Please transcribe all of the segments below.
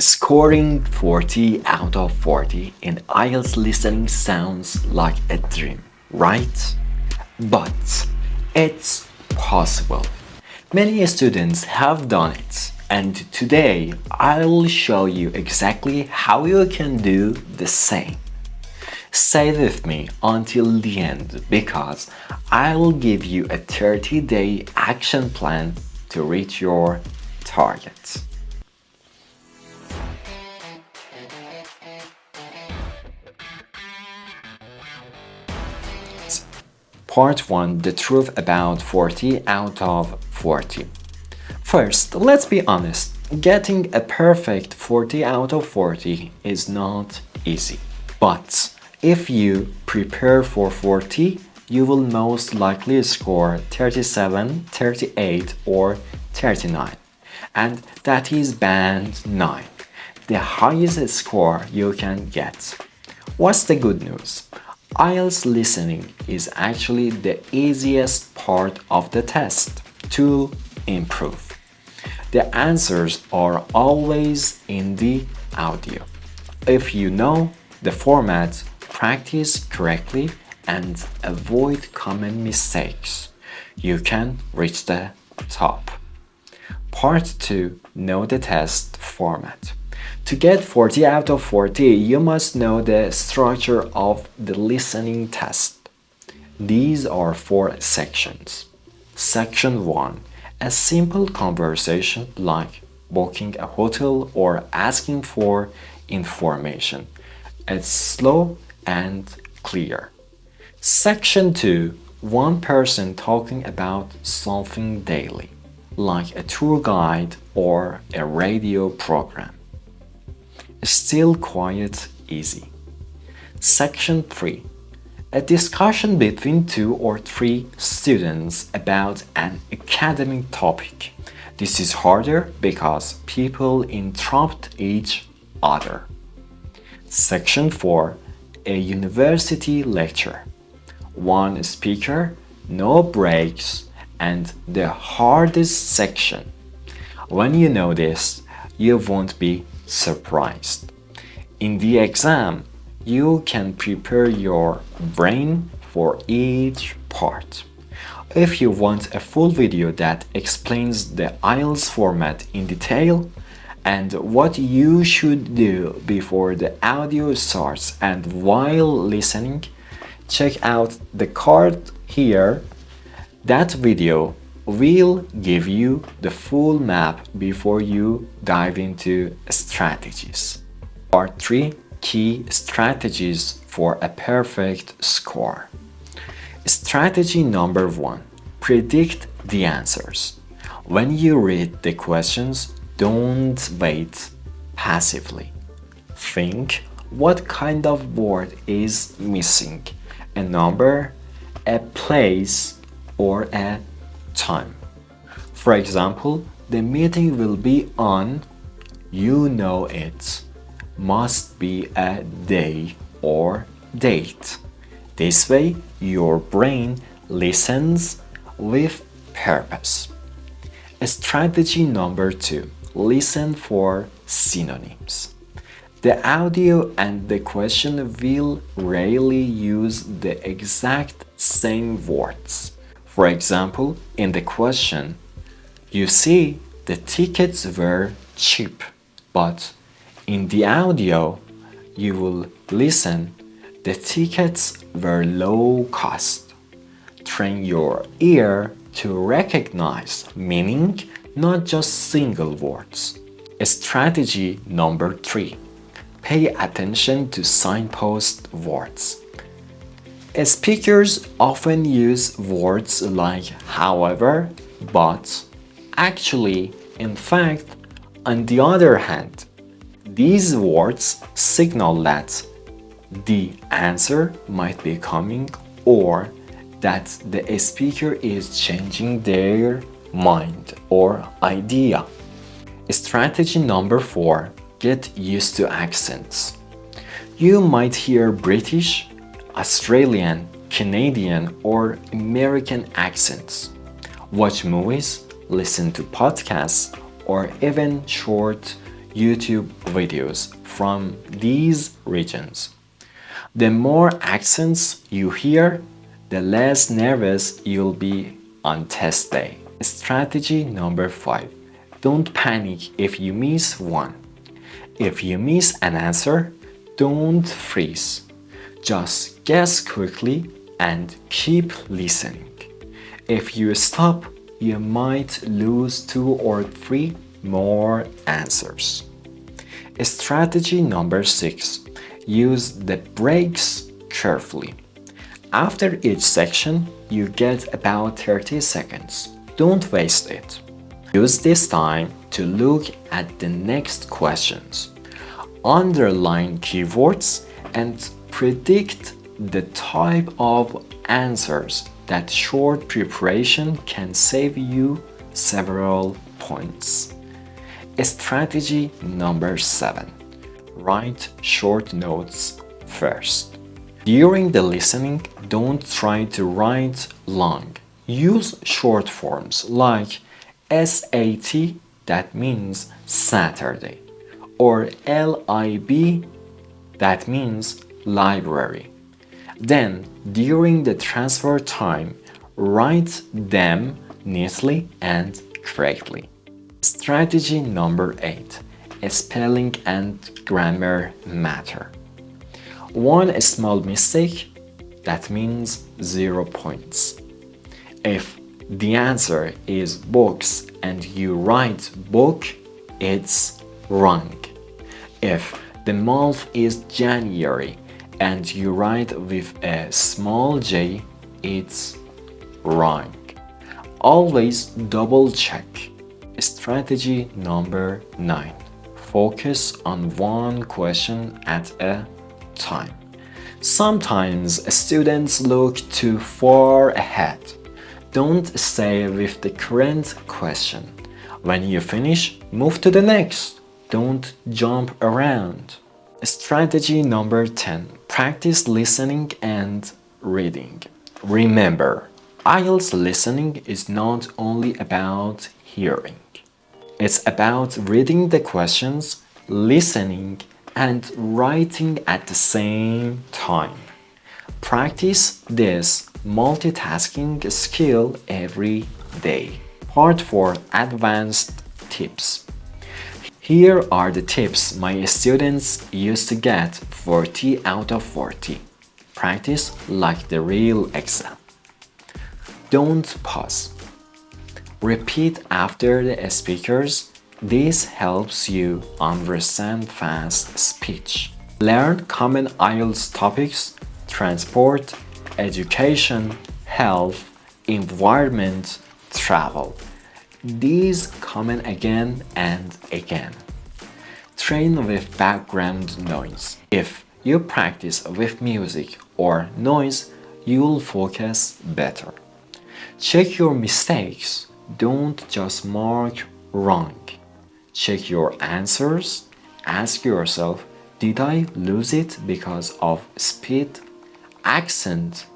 Scoring 40 out of 40 in IELTS listening sounds like a dream, right? But it's possible. Many students have done it, and today I'll show you exactly how you can do the same. Stay with me until the end because I'll give you a 30-day action plan to reach your target. Part 1. The truth about 40 out of 40. First, let's be honest. Getting a perfect 40 out of 40 is not easy. But if you prepare for 40, you will most likely score 37, 38, or 39. And that is band 9, the highest score you can get. What's the good news? IELTS listening is actually the easiest part of the test to improve. The answers are always in the audio. If you know the format, practice correctly, and avoid common mistakes, you can reach the top. Part 2. Know the test format. To get 40 out of 40, you must know the structure of the listening test. These are 4 sections. Section 1. A simple conversation like booking a hotel or asking for information. It's slow and clear. Section 2. One person talking about something daily, like a tour guide or a radio program. Still quiet, easy. Section 3. A discussion between 2 or 3 students about an academic topic. This is harder because people interrupt each other. Section 4. A university lecture. One speaker, no breaks, and the hardest section. When you know this, you won't be surprised. In the exam, you can prepare your brain for each part. If you want a full video that explains the IELTS format in detail and what you should do before the audio starts and while listening, check out the card here. That video will give you the full map before you dive into strategies. Part 3. Key strategies for a perfect score. Strategy number 1. Predict the answers. When you read the questions, don't wait passively. Think what kind of word is missing, a number, a place, or a time. For example, the meeting will be on, you know it, must be a day or date. This way, your brain listens with purpose. Strategy number 2. Listen for synonyms. The audio and the question will rarely use the exact same words. For example, in the question, you see the tickets were cheap, but in the audio, you will listen, the tickets were low cost. Train your ear to recognize meaning, not just single words. Strategy number 3. Pay attention to signpost words. Speakers often use words like however, but, actually, in fact, on the other hand. These words signal that the answer might be coming or that the speaker is changing their mind or idea. Strategy number 4. Get used to accents. You might hear British, Australian, Canadian, or American accents. Watch movies, listen to podcasts, or even short YouTube videos from these regions. The more accents you hear, the less nervous you'll be on test day. Strategy number 5. Don't panic if you miss one. If you miss an answer, don't freeze. Just guess quickly and keep listening. If you stop, you might lose 2 or 3 more answers. Strategy number 6. Use the breaks carefully. After each section, you get about 30 seconds. Don't waste it. Use this time to look at the next questions. Underline keywords and predict the type of answers. That short preparation can save you several points. Strategy number 7. Write short notes first. During the listening, don't try to write long. Use short forms like SAT, that means Saturday, or LIB, that means library. Then, during the transfer time, write them neatly and correctly. Strategy number 8. Spelling and grammar matter. One small mistake, that means 0 points. If the answer is books and you write book, it's wrong. If the month is January and you write with a small j, it's wrong. Always double check. Strategy number 9. Focus on one question at a time. Sometimes students look too far ahead. Don't stay with the current question. When you finish, move to the next. Don't jump around. Strategy number 10. Practice listening and reading. Remember, IELTS listening is not only about hearing. It's about reading the questions, listening, and writing at the same time. Practice this multitasking skill every day. Part 4. Advanced tips. Here are the tips my students used to get 40 out of 40. Practice like the real exam. Don't pause. Repeat after the speakers. This helps you understand fast speech. Learn common IELTS topics: transport, education, health, environment, travel. These come again and again. Train with background noise. If you practice with music or noise, you'll focus better. Check your mistakes. Don't just mark wrong. Check your answers. Ask yourself, did I lose it because of speed, accent,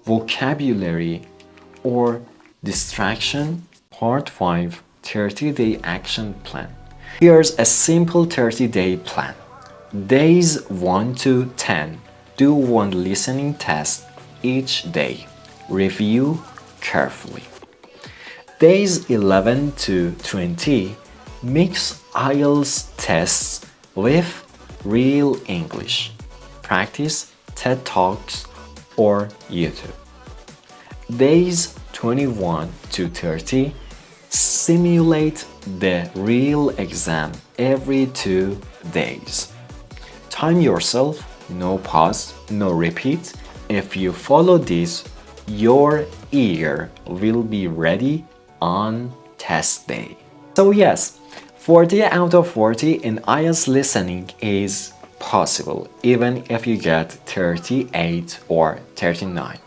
vocabulary, or distraction? Part 5. 30-day action plan. Here's a simple 30-day plan. Days 1 to 10. Do one listening test each day. Review carefully. Days 11 to 20. Mix IELTS tests with real English. Practice TED Talks or YouTube. Days 21 to 30. Simulate the real exam every 2 days. Time yourself, no pause, no repeat. If you follow this, your ear will be ready on test day. So yes, 40 out of 40 in IELTS listening is possible, even if you get 38 or 39.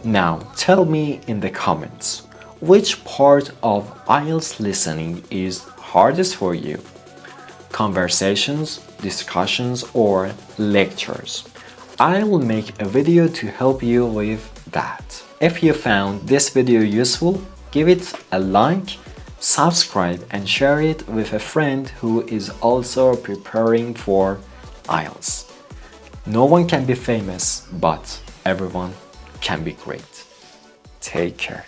Now, tell me in the comments, which part of IELTS listening is hardest for you? Conversations, discussions, or lectures? I will make a video to help you with that. If you found this video useful, give it a like, subscribe and share it with a friend who is also preparing for IELTS. No one can be famous, but everyone can be great. Take care.